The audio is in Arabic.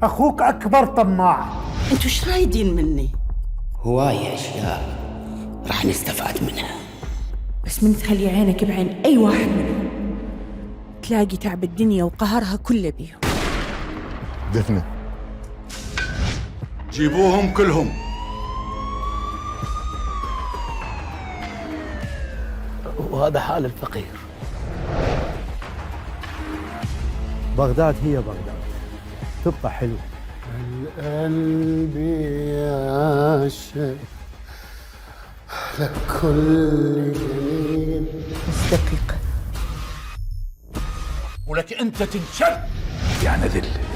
أخوك أكبر طماع. انتوا ايش رايدين مني؟ هواية أشياء راح نستفاد منها، بس من تخلي عينك بعين أي واحد منهم تلاقي تعب الدنيا وقهرها كله بيهم. دفنة جيبوهم كلهم. وهذا حال الفقير. بغداد هي بغداد، تبقى حلوة. القلب يعشق لكل جميل. بس دقيقة. ولك أنت تنشل يا نذل.